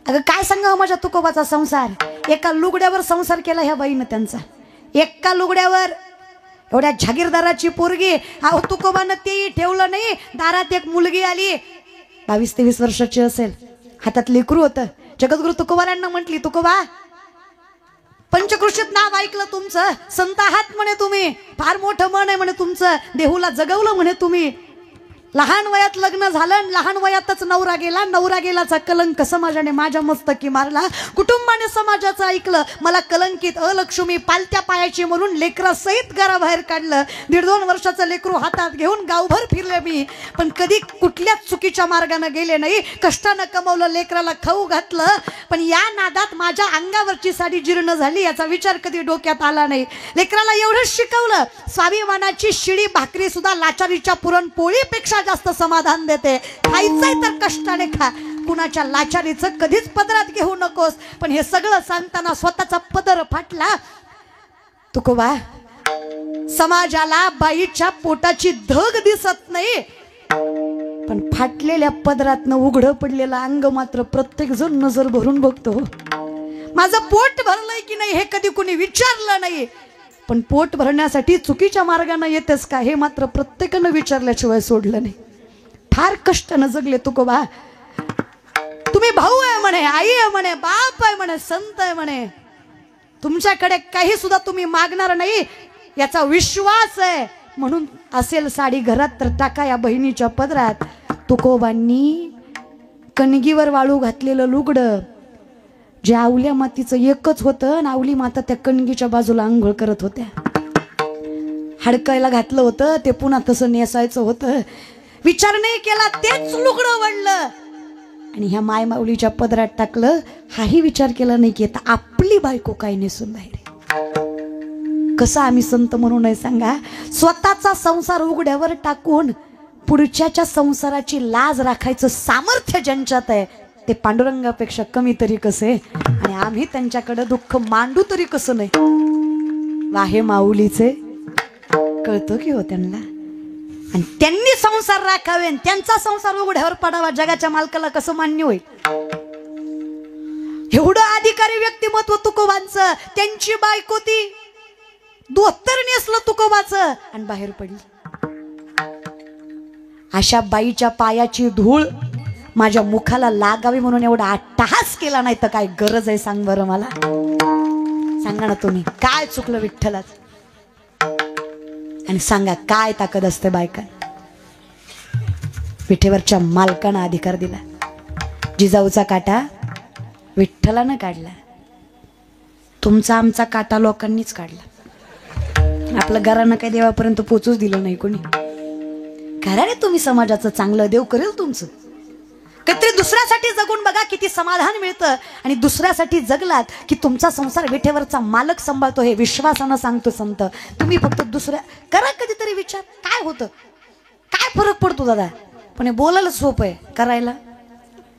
अगं काय सांगावं माझ्या तुकोबाचा संसार, एका लुगड्यावर संसार केला ह्या बाईनं त्यांचा, एका लुगड्यावर. एवढ्या जागीरदाराची पोरगी, अहो तुकोबानं तेही ठेवलं नाही. दारात एक मुलगी आली 22-23 वर्षाची असेल, हातात लेकरू होतं. जगद्गुरु तुकोबारांना म्हटली, तुकोबा पंचकृषीत नाव ऐकलं तुमचं, संत आहात म्हणे तुम्ही, फार मोठं मन आहे म्हणे तुमचं, देहूला जगवलं म्हणे तुम्ही. लहान वयात लग्न झालं, लहान वयातच नवरा गेला, नवरा गेलाचा कलंक समाजाने माझ्या मस्तकी मारला, कुटुंबाने समाजाचं ऐकलं, मला कलंकित अलक्ष्मी पालत्या पायाची म्हणून लेकरासहित घराबाहेर काढलं. 1.5-2 वर्षाचं लेकरू हातात घेऊन गावभर फिरले मी, पण कधी कुठल्याच चुकीच्या मार्गाने गेले नाही. कष्टानं कमवलं, लेकराला खाऊ घातलं, पण या नादात माझ्या अंगावरची साडी जीर्ण झाली याचा विचार कधी डोक्यात आला नाही. लेकराला एवढंच शिकवलं, स्वाभिमानाची शिळी भाकरी सुद्धा लाचारीच्या पुरणपोळीपेक्षा जास्त समाधान देते. खायचंय तर कष्टाने खा, कुणाच्या लाचारीचं कधीच पदरात घेऊ नकोस. पण हे सगळं सांगताना स्वतःचा पदर फाटला. तुकोबा, समाजाला बाईच्या पोटाची धग दिसत नाही, पण फाटलेल्या पदरातनं उघडं पडलेलं अंग मात्र प्रत्येक जण नजर भरून बघतो. माझं पोट भरलंय की नाही हे कधी कुणी विचारलं नाही, पण पोट भरण्यासाठी चुकीच्या मार्गाने येतेस का हे मात्र प्रत्येकानं विचारल्याशिवाय सोडलं नाही. फार कष्टानं जगले तुकोबा. तुम्ही भाऊ आहे म्हणे, आई आहे म्हणे, बाप आहे म्हणे, संत आहे म्हणे, तुमच्याकडे काही सुद्धा तुम्ही मागणार नाही याचा विश्वास आहे, म्हणून असेल साडी घरात तर टाका या बहिणीच्या पदरात. तुकोबांनी कणगीवर वाळू घातलेलं लुगडं, जे आवल्या मातीचं एकच होतं, आणि आवली माता त्या कणगीच्या बाजूला आंघोळ करत होत्या. हडकायला घातलं होतं ते पुन्हा तसं नेसायचं होतं. विचार नाही केला, तेच लुगडं वळलं आणि ह्या माय माऊलीच्या पदरात टाकलं. हाही विचार केला नाही की आता आपली बायको काय नेसून बाहेर. कसं आम्ही संत म्हणू नये सांगा. स्वतःचा संसार उघड्यावर टाकून पुढच्याच्या संसाराची लाज राखायचं सामर्थ्य ज्यांच्यात आहे ते पांडुरंगापेक्षा कमी तरी कसे, आणि आम्ही त्यांच्याकडे दुःख मांडू तरी कसं नाही. वाहे माऊलीचे कळतं की हो त्यांना, आणि त्यांनी संसार राखावे, त्यांचा संसार उघड्यावर पडावा, जगाच्या मालकाला कसं मान्य होईल. एवढं अधिकारी व्यक्तिमत्व तुकोबांचं. त्यांची बायको ती धोतर नेसलं तुकोबाचं आणि बाहेर पडली. अशा बाईच्या पायाची धूळ माझ्या मुखाला लागावी म्हणून एवढा अट्टहास केला नाही तर काय गरज आहे सांग बरं मला. सांगा ना तुम्ही, काय चुकलं विठ्ठलाच, आणि सांगा काय ताकद असते बायका. विठेवरच्या मालकानं अधिकार दिला. जिजाऊचा काटा विठ्ठलानं काढला, तुमचा आमचा काटा लोकांनीच काढला. आपलं घरानं काही देवापर्यंत पोचूच दिलं नाही कोणी. घराने तुम्ही समाजाचं चांगलं, देव करेल तुमचं. काहीतरी दुसऱ्यासाठी जगून बघा, किती समाधान मिळतं. आणि दुसऱ्यासाठी जगलात की तुमचा संसार विठेवरचा मालक सांभाळतो, हे विश्वासानं सांगतो संत. तुम्ही फक्त दुसऱ्या करा कधीतरी विचार, काय होतं, काय फरक पडतो दादा. पण हे बोलायला सोपं आहे, करायला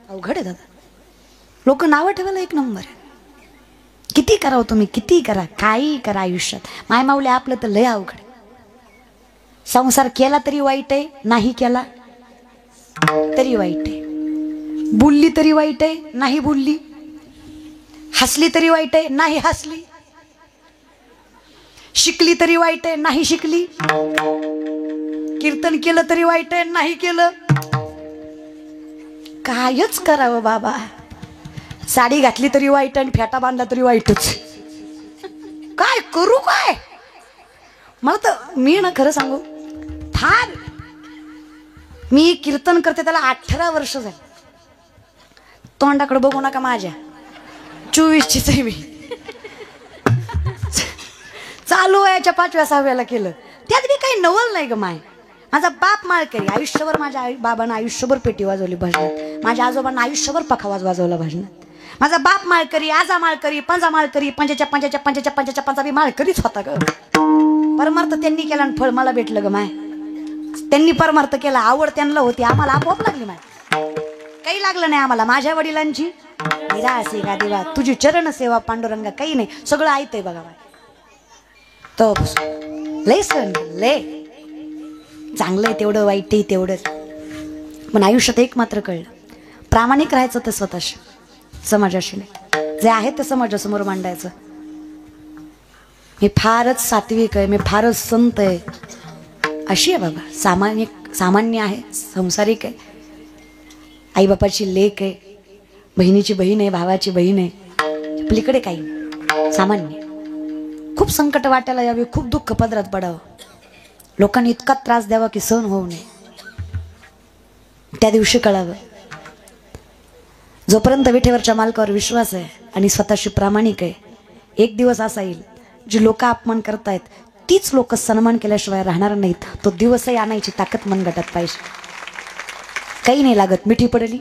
अवघड आहे दादा. लोक नावं ठेवायला एक नंबर आहे. किती करावं तुम्ही, किती करा, काही करा आयुष्यात. माय माऊली आपलं तर लय अवघड. संसार केला तरी वाईट आहे, नाही केला तरी वाईट आहे. बोलली तरी वाईट आहे, नाही बोलली. हसली तरी वाईट आहे, नाही हसली. शिकली तरी वाईट आहे, नाही शिकली. कीर्तन केलं तरी वाईट आहे, नाही केलं. कायच करावं बाबा. साडी घातली तरी वाईट आणि फेटा बांधला तरी वाईटच. काय करू काय. मला तर मी ना खरं सांगू, फार मी कीर्तन करते त्याला 18 वर्ष झाली. तोंडाकडे बघू नका माझ्या, 24चीच आहे मी. चालू वयाच्या 5व्या-6व्याला केलं, त्यात मी काही नवल नाही ग माय. माझा बाप माळकरी, आयुष्यभर माझ्या बाबांना आयुष्यभर पेटी वाजवली भजनात. माझ्या आजोबांना आयुष्यभर पखावाज वाजवला भजनात. माझा बाप माळकरी, आजा माळकरी, पंजा माळकरी, पंजाच्या पंजाबी माळकरीच होता ग. परमार्थ त्यांनी केला आणि फळ मला भेटलं ग माय. त्यांनी परमार्थ केला, आवड त्यांना होती, आम्हाला आपोआप लागली माय. काही लागलं नाही आम्हाला. माझ्या वडिलांची निराशी का देवा तुझी चरण सेवा पांडुरंगा, काही नाही, सगळं ऐकतंय बघा माय. तो लय सण लय चांगलं आहे तेवढं, वाईट आहे तेवढंच. पण आयुष्यात एक मात्र कळलं, प्रामाणिक राहायचं तर स्वतःशी. समाजाशी नाही, जे आहे ते समाजासमोर मांडायचं. मी फारच सात्विक आहे, मी फारच संत आहे, अशी आहे बाबा. सामान्य आहे, संसारिक आहे, आईबापाची लेक आहे, बहिणीची बहीण आहे, भावाची बहीण आहे, आपलीकडे काही नाही, सामान्य. खूप संकट वाटायला यावे, खूप दुःख पदरात पडावं, लोकांनी इतका त्रास द्यावा की सहन होऊ नये. त्या दिवशी कळावं, जोपर्यंत विठेवरच्या मालकावर विश्वास आहे आणि स्वतःशी प्रामाणिक आहे, एक दिवस असा येईल जी लोक अपमान करतायत तीच लोक सन्मान केल्याशिवाय राहणार नाहीत. तो दिवसही आणायची ताकद मनगटात पाहिजे. काही नाही लागत, मिठी पडली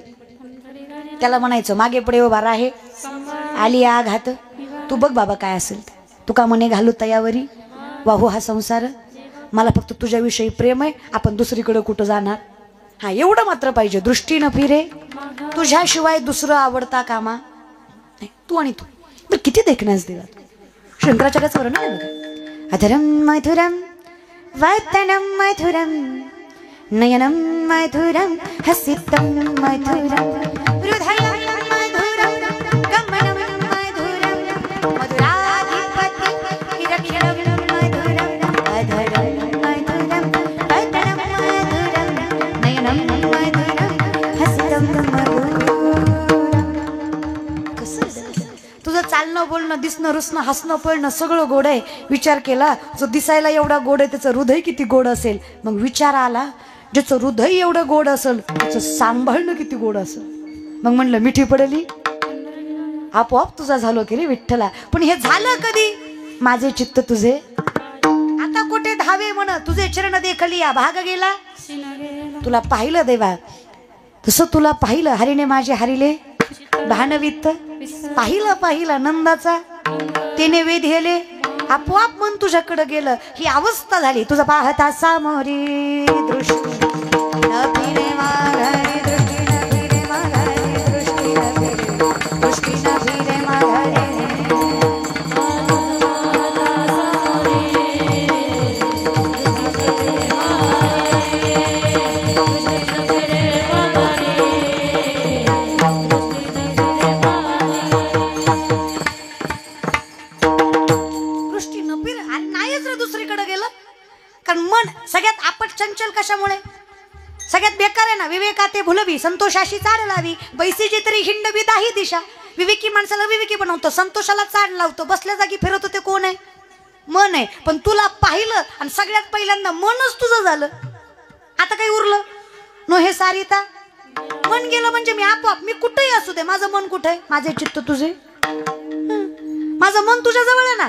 त्याला म्हणायचं मागे पुढे उभा राहे, आली आग हात, तू बघ बाबा काय असेल ते, तुका मने घालू तयावरी, वाहू हा संसार, मला फक्त तुझ्याविषयी प्रेम आहे, आपण दुसरीकडे कुठं जाणार. हा एवढं मात्र पाहिजे. दृष्टी न फिरे तुझ्याशिवाय दुसरं आवडता कामा नाही, तू आणि तू. बरं किती देखण्यास दिला शंकराचार्याचं वर्णन आहे बघा. अधरम मधुरम वदनम मधुरम नयनम मधुरम हसितम मधुरम हृदयम मधुरम गमनम मधुरम मधुराधिपति हिरण्यम मधुरम अधरम मधुरम वदनम मधुरम नयनम मधुरम हसितम मधुरम. कसं तुझं चालणं बोलणं दिसणं रुसणं हसणं पळणं सगळं गोड आहे. विचार केला जो दिसायला एवढा गोड आहे त्याचं हृदय किती गोड असेल. मग विचार आला ज्याचं हृदय एवढं गोड असेल त्याचं सांभाळणं किती गोड असेल. मग म्हणलं मिठी पडली आपोआप तुझा झालो की रे विठ्ठला. पण हे झालं कधी, माझे चित्त तुझे आता कुठे धावे म्हण, तुझे चरण देखली या भाग गेला. तुला पाहिलं देवा, तसं तुला पाहिलं हरीने माझे हरिले भानवित, पाहिलं नंदाचा तिने वेधेले, आपोआप मन तुझ्याकडे गेलं. ही अवस्था झाली. तुझा पाहता सामोरी दृष्टी न फिरे माघारी, दृष्टी न फिरे माघारी, दृष्टी न फिरे, दृष्टी न फिरे माघारी. सगळ्यात आपट चंचल कशामुळे, सगळ्यात बेकार आहे ना. विवेकाते भुलवी संतोषाशी चाड लावी, बैसीची तरी हिंडवी दाही दिशा. विवेकी माणसाला विवेकी बनवतो, संतोषाला चाड लावतो, बसल्या जागी फिरत होते कोण आहे, मन आहे. पण तुला पाहिलं आणि सगळ्यात पहिल्यांदा मनच तुझं झालं. आता काही उरलं नो हे सारिता, मन गेलं म्हणजे मी आपोआप, मी कुठेही असू दे माझं मन कुठे आहे, माझे चित्त तुझे, माझं मन तुझ्या जवळ आहे ना.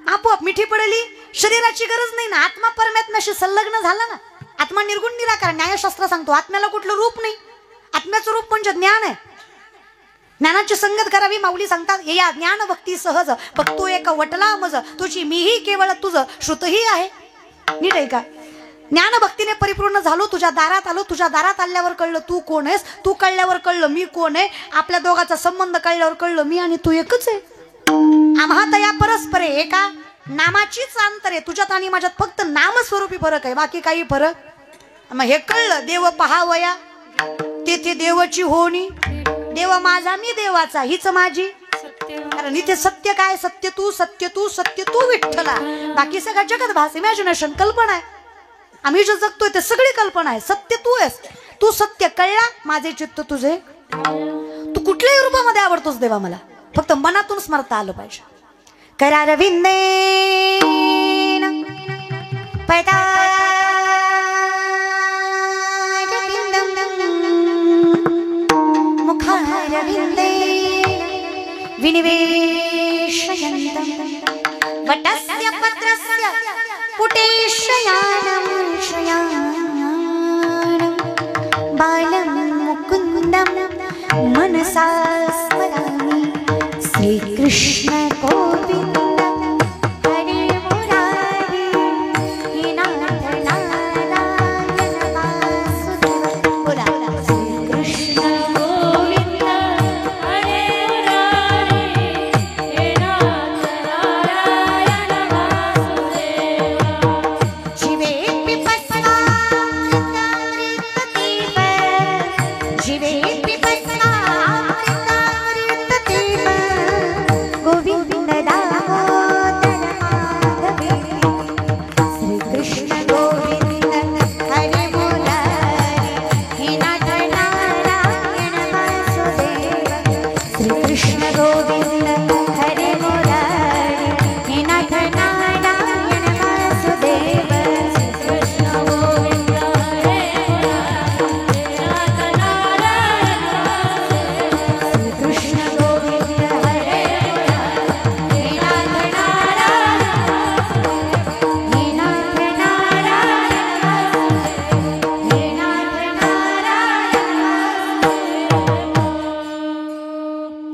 आपोआप मिठी पडली. शरीराची गरज नाही ना, आत्मा परमात्म्याशी संलग्न झाला ना. आत्मा निर्गुण निराकार, न्यायशास्त्र सांगतो आत्म्याला कुठलं रूप नाही. आत्म्याचं रूप म्हणजे ज्ञान आहे. ज्ञानाची संगत करावी माऊली सांगतात. या ज्ञान भक्ती सहज भक्तो एक वटला मज, तुझी मीही केवळ तुझं श्रुतही आहे. नीट आहे का. ज्ञान भक्तीने परिपूर्ण झालो, तुझ्या दारात आलो. तुझ्या दारात आल्यावर कळलं तू कोण आहेस, तू कळल्यावर कळलं मी कोण आहे. आपल्या दोघांचा संबंध कळल्यावर कळलं मी आणि तू एकच आहे. आम्हा तया परस्परे एका नामाचीच अंतर आहे. तुझ्यात आणि माझ्यात फक्त नामस्वरूपी फरक आहे, बाकी काही फरक. मग हे कळलं. देव पहावया तेथे देवाची होणी, देव माझा मी देवाचा, हीच माझी. कारण इथे सत्य काय, सत्य तू सत्य तू सत्य तू विठ्ठला. बाकी सगळं जगत भास, इमॅजिनेशन, कल्पना आहे. आम्ही जे जगतोय ते सगळी कल्पना आहे. सत्य तू आहेस, तू सत्य कळला, माझे चित्त तुझे. तू कुठल्याही रूपामध्ये आवडतोस देवा, मला फक्त मनातून स्मरता आलं पाहिजे. करारविंदेन मुखारविंदे विनिवेशयन्तं वटस्य पत्रस्य पुटेशयानं शयानं बालं मुकुन्दं मनसा स्मरामि. श्रीकृष्ण गोविंद हरे मुरारी, हे नाथ नारायण वासुदेव. बोला श्रीकृष्ण गोविंद हरे मुरारी, हे नाथ नारायण वासुदेव. जीवे पिपस्सा जीवे पिपस्सा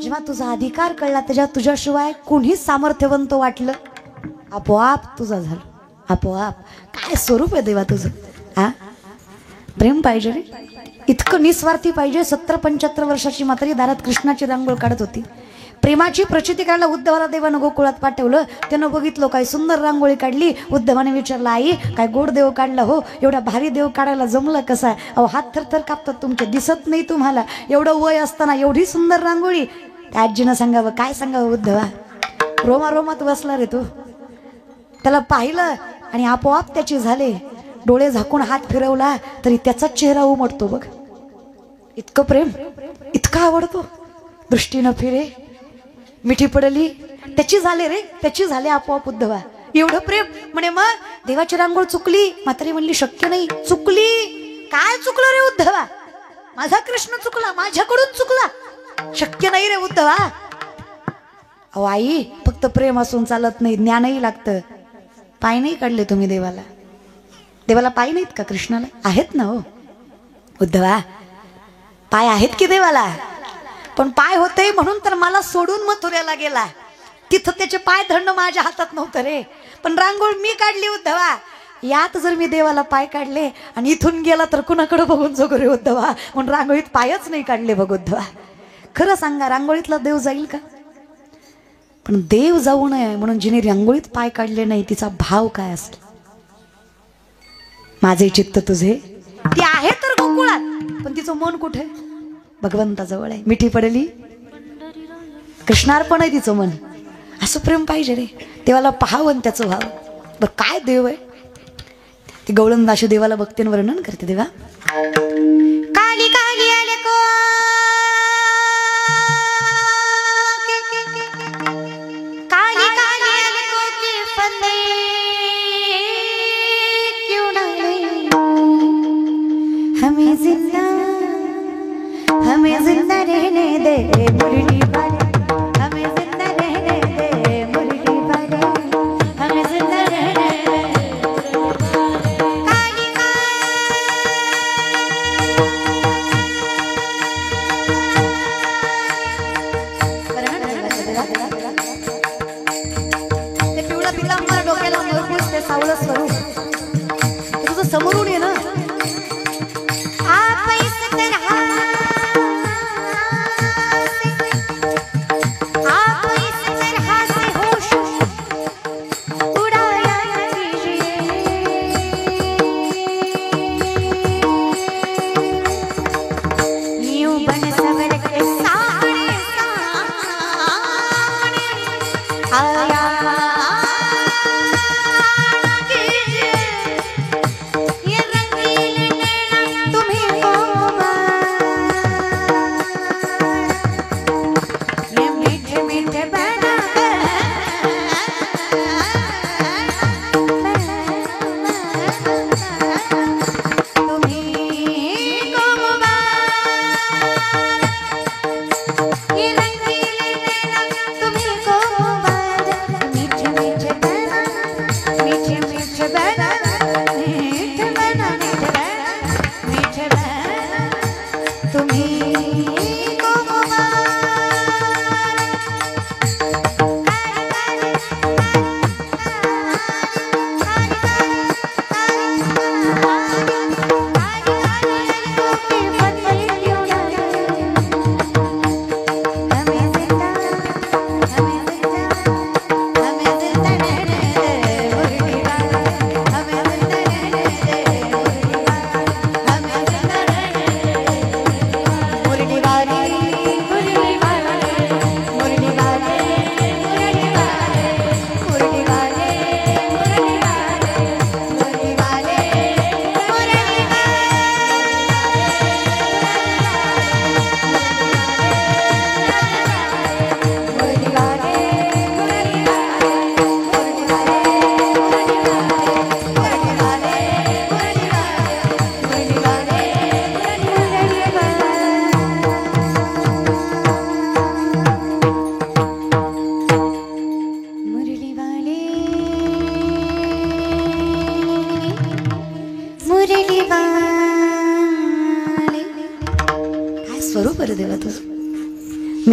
जेव्हा तुझा अधिकार कळला, त्याच्यात तुझ्याशिवाय कोणीच सामर्थ्यवंत वाटलं, आपोआप तुझा झालं. आपोआप. काय स्वरूप आहे देवा तुझं. हा, प्रेम पाहिजे रे, इतकं निस्वार्थी पाहिजे. 70-75 वर्षाची म्हातारी दारात कृष्णाची रांगोळ काढत होती. प्रेमाची प्रचिती करायला उद्धवाला देवानं गोकुळात पाठवलं. त्यानं बघितलं काय सुंदर रांगोळी काढली. उद्धवाने विचारलं, आई काय गोड देव काढला हो, एवढा भारी देव काढायला जमलं कसा. अहो हात थरथर कापतात तुमचे, दिसत नाही तुम्हाला, एवढं वय असताना एवढी सुंदर रांगोळी. त्या आजीनं सांगावं, काय सांगावं उद्धवा, रोमा रोमात बसला रे तो. त्याला पाहिलं आणि आपोआप त्याची झाले. डोळे झाकून हात फिरवला तरी त्याचाच चेहरा उमटतो बघ. इतकं प्रेम, इतका आवडतो. दृष्टीनं फिरे, मिठी पडली, त्याची झाले रे, त्याची झाले आपोआप उद्धवा. एवढं प्रेम म्हणे. मग देवाची रांगोळ चुकली. म्हातारी म्हणली, शक्य नाही. चुकली? काय चुकलं रे उद्धवा? माझा कृष्ण चुकला, माझ्याकडून चुकला. शक्य नाही रे उद्धवा. अहो आई, फक्त प्रेम असून चालत नाही, ज्ञानही लागतं. पाय नाही काढले तुम्ही देवाला. देवाला पाय नाहीत का? कृष्णाला आहेत ना हो उद्धवा, पाय आहेत की देवाला. पण पाय होते म्हणून तर मला सोडून मथुऱ्याला गेला. तिथं त्याचे पाय धरणं माझ्या हातात नव्हतं रे, पण रांगोळ मी काढली उद्धवा. यात जर मी देवाला पाय काढले आणि इथून गेला तर कुणाकडे बघून जगू रे उद्धवा. म्हणून रांगोळीत पायच नाही काढले बघ उद्धवा. खरं सांगा, रांगोळीतला देव जाईल का? पण देव जाऊ नये म्हणून जिने रांगोळीत पाय काढले नाही, तिचा भाव काय असेल. माझे चित्त तुझे, ती आहे तर गोकुळात, पण तिचं मन कुठे? भगवंताजवळ आहे. मिठी पडली, कृष्णार्पण आहे तिचं मन. असं प्रेम पाहिजे रे. देवाला पाहावं त्याचं भाव. बरं काय देव आहे. ती गवळणदाशी देवाला भक्तीनं वर्णन करते. देवा काली काली आले को, काली काली आले को की फंदे क्यों ना हमें जिंदा रहने दे मुरली वाले, हमें जिंदा रहने दे मुरली वाले, हमें जिंदा रहने दे. काली ते पिवळा पितांबर डोक्याला मरपूस ते सावळं स्वरूप तुझं समोरून ये ना.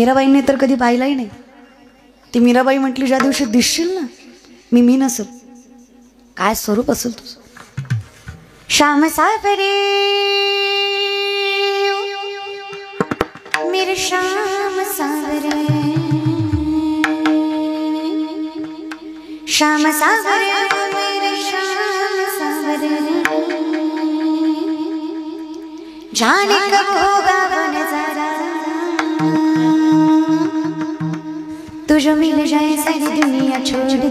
मीराबाईंनी तर कधी पाहिलाही नाही. ती मीराबाई म्हटली, ज्या दिवशी दिसशील ना मी नसेल, काय स्वरूप असेल तुझं. श्याम सावरे मेरे श्याम सावरे, श्याम सावरे मेरे श्याम सावरे, जाने कब होगा वो नजारा, तुझे मिल जाए सारी दुनिया छोड़ दूं,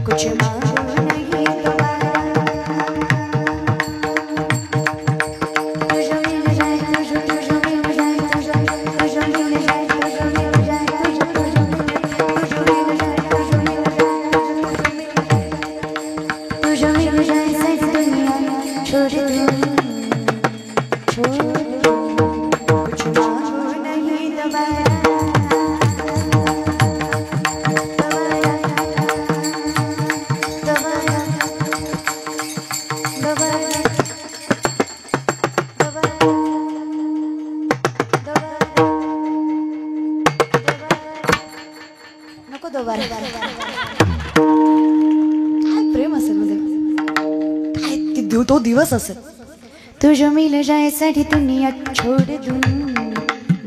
कुछ मांगो नहीं दोबारा, तुझे मिल जाए, तुझे मिल जाए, तुझे मिल जाए, तुझे मिल जाए, तुझे मिल जाए सारी दुनिया छोड़ दूं, छोड़ दूं, कुछ मांगो नहीं दोबारा. काय प्रेम असेल म्हणजे, काय तो दिवस असेल. तुझे मिल जाए सारी दुनिया छोड़ दूं,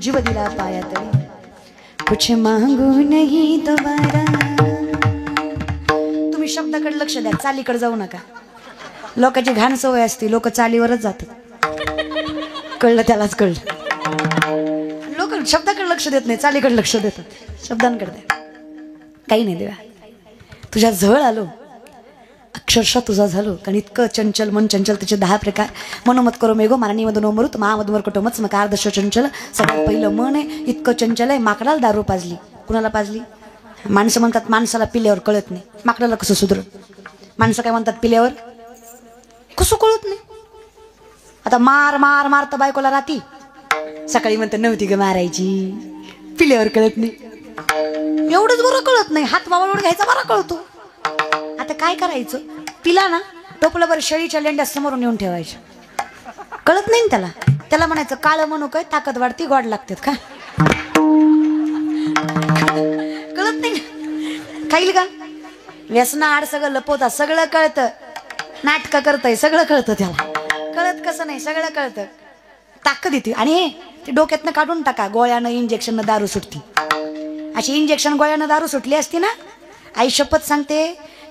जीव दिला पायात, कुछ मांगू नहीं दोबारा. तुम्ही शब्दाकडे लक्ष द्या, चालीकडे जाऊ नका. लोकांची घाण सवय असते, लोक चालीवरच जातात. कळलं त्यालाच कळलं. लोक शब्दाकडे लक्ष देत नाही, चालीकडे लक्ष देतात. शब्दांकडे द्या. काही नाही देवा, तुझ्या जवळ आलो, अक्षरशः तुझा झालो. कारण इतकं चंचल मन, चंचल त्याचे 10 प्रकार. मनोमत करो मेघो मारणी मधून मरुत महामधुवर कटोमच मकार दश चंचल. सगळ्यात पहिलं मन आहे, इतकं चंचल आहे. माकडाला दारू पाजली. कुणाला पाजली? माणसं म्हणतात माणसाला पिल्यावर कळत नाही, माकडाला कसं सुधर. माणसं काय म्हणतात, पिल्यावर कसं कळत नाही. आता मार मार मारतं बायकोला राती, सकाळी म्हणतात नव्हती ग मारायची, पिल्यावर कळत नाही. एवढंच बरं कळत नाही, हात वावळून घ्यायचा बरा कळतो. आता काय करायचं, पिला ना टोपलं बरं शेळीच्या लेंड्या समोरून येऊन ठेवायच्या. कळत नाही त्याला. त्याला म्हणायचं काळं म्हणू काय, ताकद वाढती, गोड लागतात का. कळत नाही, खाईल का. व्यसना आड सगळं लपवतात, सगळं कळतं. नाटकं करतय, सगळं कळतं त्याला. कळत कसं नाही, सगळं कळतं. ताकद येते. आणि हे ते डोक्यातनं काढून टाका, गोळ्यानं इंजेक्शननं दारू सुटती. अशी इंजेक्शन गोळ्यानं दारू सुटली असती ना, आई शपथ सांगते,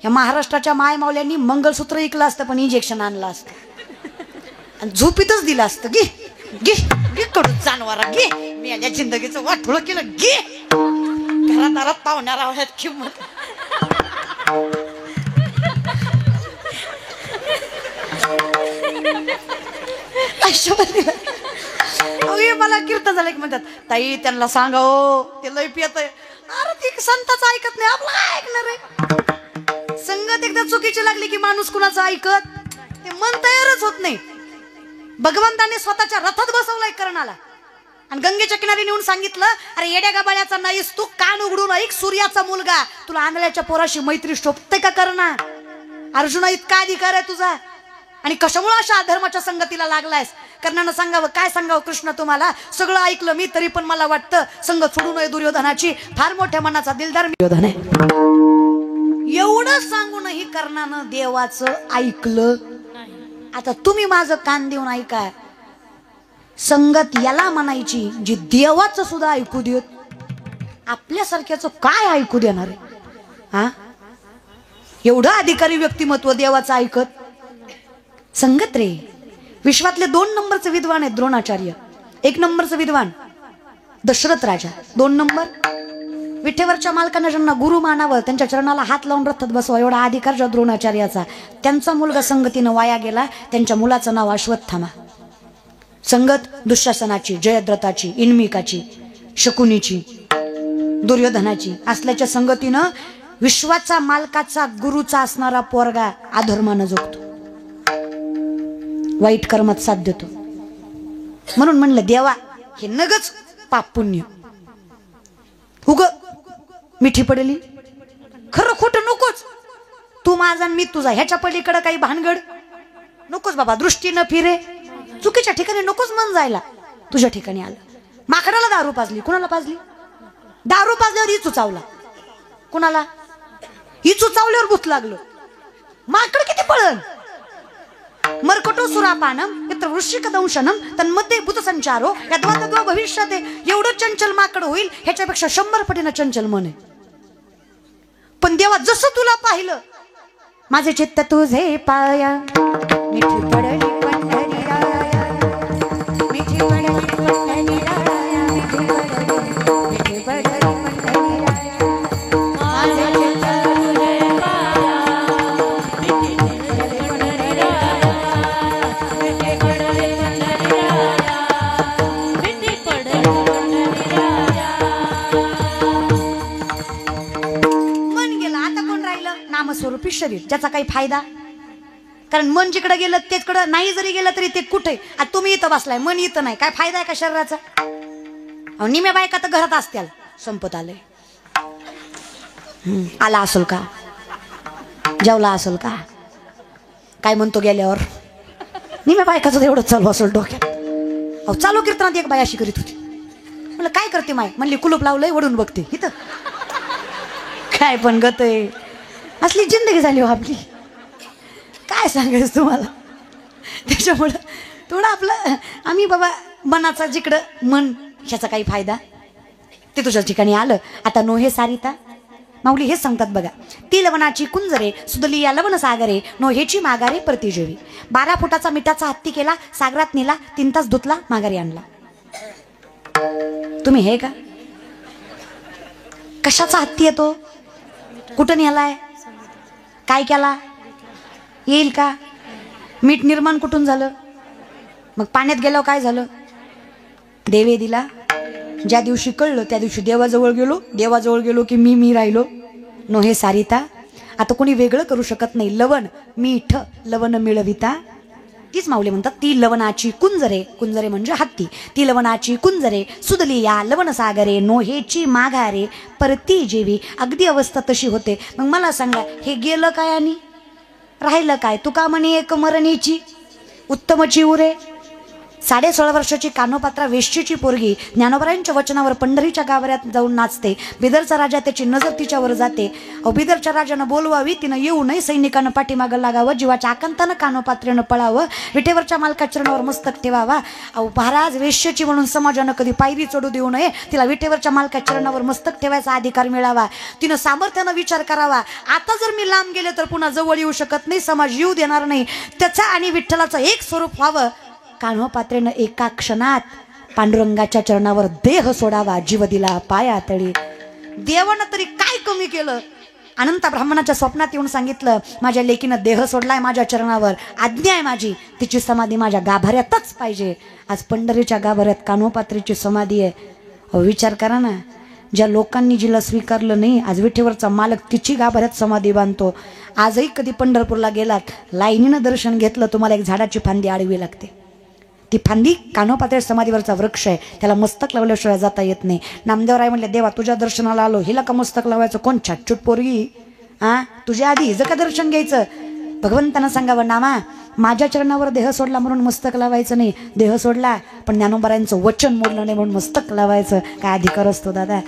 या महाराष्ट्राच्या माय मावल्यांनी मंगलसूत्र ऐकलं असतं, पण इंजेक्शन आणलं असतं आणि झोपीतच दिलं असतं. घे घे घे कडून जानवारा, घे मी याच्या जिंदगीचं वाटोळं केलं, घे. घरादारात पाहुण्या रावण्यात किंमत. मला कीर्तन झालं की म्हणतात, ताई त्यांना सांगा हो, ते लय पियत आहे. अरे ते संताचं ऐकत नाही, आपलं काय ऐकणार आहे. संगत एकदा चुकीची लागली की माणूस कुणाचं ऐकत, ते मन तयारच होत नाही. भगवंताने स्वतःच्या रथात बसवलाय कर्णाला आणि गंगेच्या किनारी नेऊन सांगितलं, अरे येड्या गाबाळ्याचा नाहीस तू, कान उघडून ऐक, सूर्याचा मुलगा, तुला आंधळ्याच्या पोराशी मैत्री शोभते का करणा. अर्जुना इतका अधिकार आहे तुझा, आणि कशामुळे अशा अधर्माच्या संगतीला लागलायस. कर्णानं सांगावं, काय सांगावं कृष्ण तुम्हाला, सगळं ऐकलं मी, तरी पण मला वाटतं संगत सोडू नये दुर्योधनाची. फार मोठ्या मनाचा दिलदार दुर्योधन आहे. एवढं सांगूनही कर्णानं देवाचं ऐकलं. आता तुम्ही माझं कान देऊन ऐका, संगत याला म्हणायची जी देवाचं सुद्धा ऐकू देत. आपल्यासारख्याचं काय ऐकू देणार आहे. हा, एवढं अधिकारी व्यक्तिमत्व देवाचं ऐकत. संगत रे. विश्वातले 2 नंबरचे विद्वान आहेत द्रोणाचार्य. 1 नंबरचं विद्वान दशरथ राजा. 2 नंबर विठेवरच्या मालकांना ज्यांना गुरु मानावं, त्यांच्या चरणाला हात लावून रथात बसवा, एवढा अधिकार ज्या द्रोणाचार्याचा. त्यांचा मुलगा संगतीनं वाया गेला. त्यांच्या मुलाचं नाव अश्वत्थामा. संगत दुःशासनाची, जयद्रथाची, इन्मिकाची, शकुनीची, दुर्योधनाची असल्याच्या संगतीनं विश्वाचा मालकाचा गुरुचा असणारा पोरगा अधर्मानं जोगतो, वाईट कर्मात साथ देतो. म्हणून म्हणलं देवा हे नगच पाप पुण्य उग मिठी पडली, खरं खोटं नकोच. तू माझा मी तुझा, ह्याच्या पलीकडे काही भानगड नकोच बाबा. दृष्टी न फिरे, चुकीच्या ठिकाणी नकोच मन जायला. तुझ्या ठिकाणी आलं माकडाला दारू पाजली, कुणाला पाजली? दारू पाजल्यावर ही चुचावला, कुणाला? ही चुचावल्यावर भूत लागलं. माकड किती पळण. मर्कटो सुरापानम यत्र वृश्चिक दंशनम तन्मध्ये भूत संचारो यद्वा भविष्याते. एवढं चंचल माकड होईल ह्याच्यापेक्षा 100 पटीनं चंचल मन आहे. पण देवा जसं तुला पाहिलं, माझे चित्त तुझे पाया मिठी पडली पंढरी राया, मिठी पडली पंढरी राया, मिठी पडली पंढरी राया. माझे चित्त तुझे पाया मिठी पडली पंढरी राया, मिठी पडली पंढरी राया, मिठी पडली पंढरी राया. मन गेलं, आता कोण राहिलं? नामस्वरूपी शरीर, ज्याचा काही फायदा. कारण मन जिकडे गेलं तेचकडे नाही जरी गेलं तरी ते कुठे. आता तुम्ही इथं बसलाय, मन इथं नाही, काय फायदा आहे का शरीराचा? निम्या बायका तर घरात असत्याल, संपत आलंय. आला असेल का? जेवला असेल का? काय म्हणतो गेल्यावर? निम्या बायकाचं एवढं चालू असेल डोक्यात. अहो चालू कीर्तनात एक बाई अशी करीत होती. म्हणलं काय करते माय? म्हणली कुलूप लावलंय, वडून बघते इथं. काय पण गत आहे, असली जिंदगी झाली हो आपली. काय सांगायचं तुम्हाला. त्याच्यामुळं थोडं आपलं आम्ही बाबा मनाचा जिकडं मन ह्याचा काही फायदा, ते तुझ्या ठिकाणी आलं. आता नोहे सारिता माऊली हेच सांगतात बघा. ती लवणाची कुंजरे सुदली या लवण सागरे, नोहेची माघारे प्रतिजेवी. 12 फुटाचा मिठाचा हत्ती केला, सागरात नेला, 3 तास धुतला, माघारी आणला. तुम्ही हे का? कशाचा हत्ती येतो? कुठं नेलाय? काय केला? येईल का? मीठ निर्माण कुठून झालं? मग पाण्यात गेल्यावर काय झालं? देवे दिला. ज्या दिवशी कळलं त्या दिवशी देवाजवळ गेलो की मी राहिलो. नोहे सारिता. आता कोणी वेगळं करू शकत नाही. लवण मीठ लवण मिळविता. तीच माऊली म्हणतात ती लवणाची कुंजरे, कुंजरे म्हणजे हत्ती. ती लवणाची कुंजरे सुदली या लवण सागरे, नोहेची माघारे परती जेवी. अगदी अवस्था तशी होते. मग मला सांगा हे गेलं काय आणि राहिलं काय? तुका म्हणे एक मरणीची उत्तमची उरे. 16.5 वर्षाची कानोपात्रा वेश्येची पोरगी ज्ञानोबरायांच्या वचनावर पंढरीच्या गाभाऱ्यात जाऊन नाचते. बिदरचा राजा त्याची नजर तिच्यावर जाते. अहो बिदरच्या राजानं बोलवावी, तिनं येऊ नये, सैनिकानं पाठीमागं लागावं, जीवाच्या आकांतानं कानोपात्रेनं पळावं, विटेवरच्या मालका चरणावर मस्तक ठेवावा. अहो महाराज वेश्येची म्हणून समाजानं कधी पायरी चढू देऊ नये, तिला विटेवरच्या मालका चरणावर मस्तक ठेवायचा अधिकार मिळावा. तिनं सामर्थ्यानं विचार करावा. आता जर मी लांब गेले तर पुन्हा जवळ येऊ शकत नाही, समाज येऊ देणार नाही. त्याचा आणि विठ्ठलाचं एक स्वरूप व्हावं. कान्होपात्रेनं एका क्षणात पांडुरंगाच्या चरणावर देह सोडावा, जीव दिला पाया तळी. देवानं तरी काय कमी केलं? अनंत ब्राह्मणाच्या स्वप्नात येऊन सांगितलं माझ्या लेकीनं देह सोडलाय माझ्या चरणावर, आज्ञा आहे माझी, तिची समाधी माझ्या गाभाऱ्यातच पाहिजे. आज पंढरीच्या गाभाऱ्यात कान्होपात्रेची समाधी आहे. विचार करा ना, ज्या लोकांनी जिला स्वीकारलं नाही, आज विठेवरचा मालक तिची गाभाऱ्यात समाधी बांधतो. आजही कधी पंढरपूरला गेलात, लाईनीनं दर्शन घेतलं, तुम्हाला एक झाडाची फांदी आडवी लागते. ती फांदी कान्होपात्रे समाधीवरचा वृक्ष आहे, त्याला मस्तक लावल्याशिवाय जाता येत नाही. नामदेवराय म्हणले देवा तुझ्या दर्शनाला आलो, हिला का मस्तक लावायचं? कोण छाटछूट पोरगी? तुझ्या आधी हिचं का दर्शन घ्यायचं? भगवंतानं सांगावं नामा माझ्या चरणावर देह सोडला म्हणून मस्तक लावायचं नाही. देह सोडला पण ज्ञानोबरायांचं वचन मोडलं नाही म्हणून मस्तक लावायचं. काय अधिकार असतो दादा?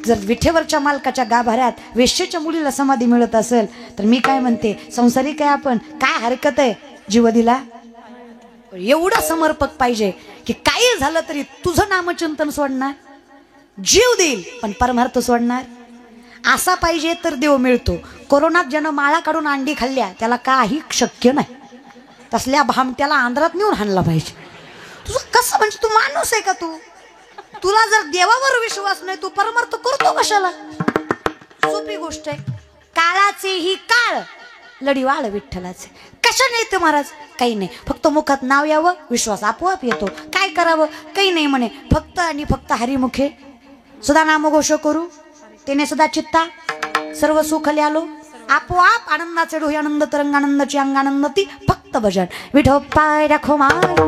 जर विठेवरच्या मालकाच्या गाभाऱ्यात वेश्येच्या मुलीला समाधी मिळत असेल तर मी काय म्हणते, संसारिक आहे आपण, काय हरकत आहे? जीव दिला. एवढा समर्पक पाहिजे की काही झालं तरी तुझं नामचिंतन सोडणार, जीव देईल पण परमार्थ सोडणार. असा पाहिजे तर देव मिळतो. कोरोनात ज्यानं माळा काढून अंडी खाल्ल्या त्याला काही शक्य नाही. तसल्या भामट्याला आंध्रात नेऊन हाणला पाहिजे. तुझं कसं म्हणजे तू माणूस आहे का? तुला जर देवावर विश्वास नाही, तू परमार्थ करतो कशाला? सोपी गोष्ट आहे. काळाचे ही काळ लढीवाळ विठ्ठलाचे. कशाने येते महाराज? काही नाही, फक्त मुखात नाव यावं, विश्वास आपोआप येतो. काय करावं? काही नाही म्हणे, फक्त आणि फक्त हरिमुखे सदा नामघोष करू, तेने सदा चित्ता सर्व सुख ल्यालो. आपोआप आनंदाचे डोहे आनंद तरंग आनंदाची अंग आनंदती. फक्त भजन विठो पाय राखो माय.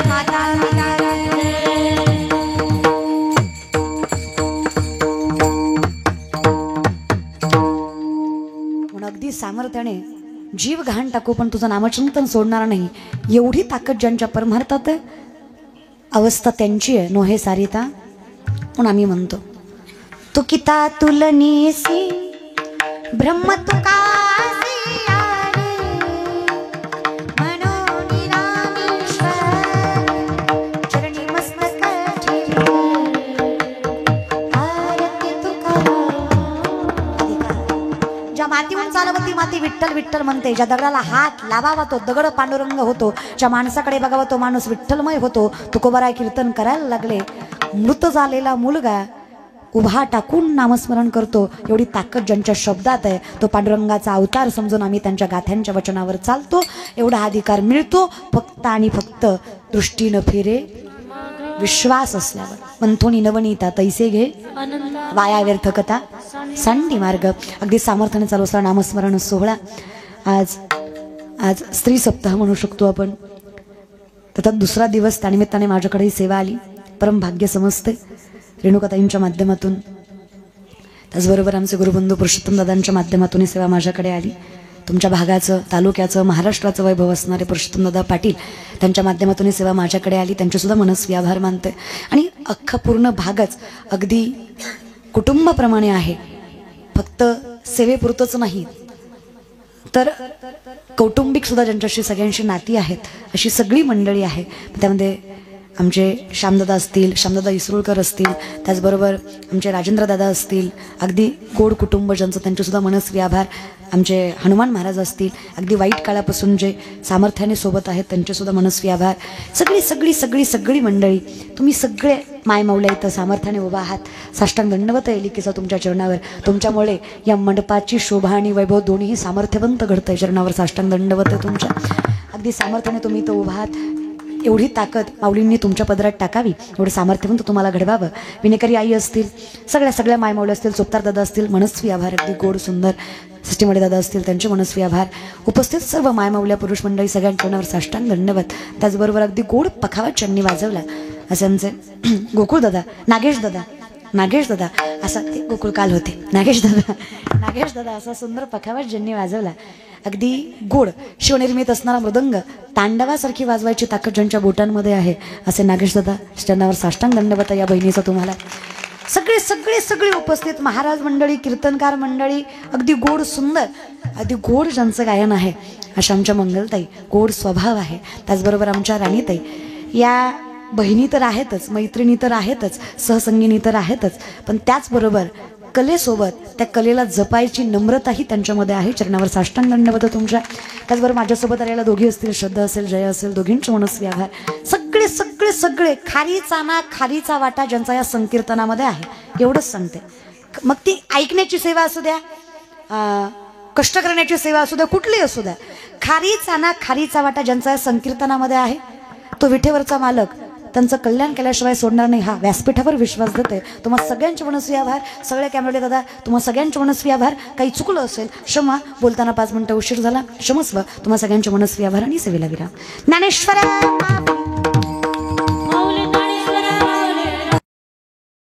माता सामर्थ्याने जीव घाण टाकू पण तुझं नामचिंतन सोडणार नाही, एवढी ताकद ज्यांच्या परमार्थात आहे, अवस्था त्यांची आहे. नोहे सारिता म्हणून आम्ही म्हणतो तू किता तुलनीसी ब्रह्म तुकासी आरे, मनोनिरामीश्वर चरणी मस्तक ठेवी, आरती तुकाराम. ज्या मातीहून चालवती माती विठ्ठल विठ्ठल म्हणते, ज्या दगडाला हात लावावा तो दगड पांडुरंग होतो, ज्या माणसाकडे बघावा तो माणूस विठ्ठलमय होतो. तुकोबाराय कीर्तन करायला लागले, मृत झालेला मुलगा उभा टाकून नामस्मरण करतो. एवढी ताकद ज्यांच्या शब्दात आहे, तो पांडुरंगाचा अवतार समजून आम्ही त्यांच्या गाथ्यांच्या वचनावर चालतो. एवढा अधिकार मिळतो फक्त आणि फक्त दृष्टीनं फिरे विश्वास असल्यावर. मंथोनी नवनीता तैसे घे वाया व्यर्थ कथा सांडी मार्ग. अगदी सामर्थ्याने चालू असला नामस्मरण सोहळा. आज स्त्री सप्ताह म्हणू शकतो आपण. त्याचा दुसरा दिवस, त्यानिमित्ताने माझ्याकडे ही सेवा आली. परम भाग्य समजते रेणुकाताईंच्या माध्यमातून, त्याचबरोबर आमचे गुरुबंधू पुरुषोत्तम दादांच्या माध्यमातून ही सेवा माझ्याकडे आली. तुमच्या भागाचं, तालुक्याचं, महाराष्ट्राचं वैभव असणारे पुरुषोत्तम दादा पाटील, त्यांच्या माध्यमातून ही सेवा माझ्याकडे आली. त्यांचेसुद्धा मनस्वी आभार मानते. आणि अख्खा पूर्ण भागच अगदी कुटुंबाप्रमाणे आहे. फक्त सेवेपुरतंच नाही तर कौटुंबिक सुद्धा ज्यांच्याशी सगळ्यांशी नाती आहेत, अशी सगळी मंडळी आहे. त्यामध्ये आमचे श्यामदादा असतील, श्यामदादा इसरुळकर असतील, त्याचबरोबर आमचे राजेंद्र दादा असतील, अगदी गोड कुटुंब ज्यांचं, त्यांचेसुद्धा मनस्वी आभार. आमचे हनुमान महाराज असतील, अगदी वाईट काळापासून जे सामर्थ्याने सोबत आहेत, त्यांचेसुद्धा मनस्वी आभार. सगळी सगळी सगळी सगळी मंडळी, तुम्ही सगळे मायमाऊल्या इथं सामर्थ्याने उभा आहात. साष्टांग दंडवत आहे लिखीचा तुमच्या चरणावर. तुमच्यामुळे या मंडपाची शोभा आणि वैभव दोन्हीही सामर्थ्यवंत घडतंय. चरणावर साष्टांग दंडवत आहे तुमच्या. अगदी सामर्थ्याने तुम्ही इथं उभा आहात. एवढी ताकद माऊलींनी तुमच्या पदरात टाकावी, एवढं सामर्थ्यवंत तुम्हाला घडवावं. विनेकरी आई असतील, सगळ्या मायमाऊल्या असतील, चोपतार दादा असतील, मनस्वी आभार. अगदी गोड सुंदर सृष्टीमध्ये दादा असतील, त्यांचे मनस्वी आभार. उपस्थित सर्व मायमाऊल्या पुरुष मंडळी सगळ्यांच्या साष्टांग दंडवत. त्याचबरोबर अगदी गोड पखावा चन्नी वाजवला असे आमचे गोकुळ दादा, नागेश दादा असा, ते गोकुळ काल होते, नागेश दादा असा सुंदर पखावा ज्यांनी वाजवला. अगदी गोड शिवनिर्मित असणारा मृदंग तांडवासारखी वाजवायची ताकद ज्यांच्या बोटांमध्ये आहे, असे नागेश दादा, चरणावर साष्टांग दंडवत या बहिणीचा तुम्हाला. सगळे उपस्थित महाराज मंडळी, कीर्तनकार मंडळी, अगदी गोड सुंदर, अगदी गोड ज्यांचं गायन आहे अशा आमच्या मंगलताई, गोड स्वभाव आहे. त्याचबरोबर आमच्या राणीताई, या बहिणी तर आहेतच, मैत्रिणी तर आहेतच, सहसंगिनी तर आहेतच, पण त्याचबरोबर कलेसोबत त्या कलेला जपायची नम्रताही त्यांच्यामध्ये आहे. चरणावर साष्टांग दंडवत तुमच्या. त्याचबरोबर माझ्यासोबत आलेल्या दोघी असतील, श्रद्धा असेल, जय असेल, दोघींचे मनस्वी आभार. सगळे खारीचा ना खारीचा वाटा ज्यांचा या संकीर्तनामध्ये आहे, एवढंच सांगते. मग ती ऐकण्याची सेवा असू द्या, कष्ट करण्याची सेवा असू द्या, कुठली असू द्या, खारीचा ना खारीचा वाटा ज्यांचा या संकीर्तनामध्ये आहे, तो विठेवरचा मालक त्यांचं कल्याण केल्याशिवाय सोडणार नाही, हा व्यासपीठावर विश्वास देते. तुम्हाला सगळ्यांचे मनस्वी आभार. सगळे कॅमेरे दादा, तुम्हाला सगळ्यांचे मनस्वी आभार. काही चुकलं असेल क्षमा, बोलताना 5 मिनिटं उशीर झाला, क्षमस्व. तुम्हाला सगळ्यांचे मनस्वी आभार आणि सेवेला विराम. ज्ञानेश्वर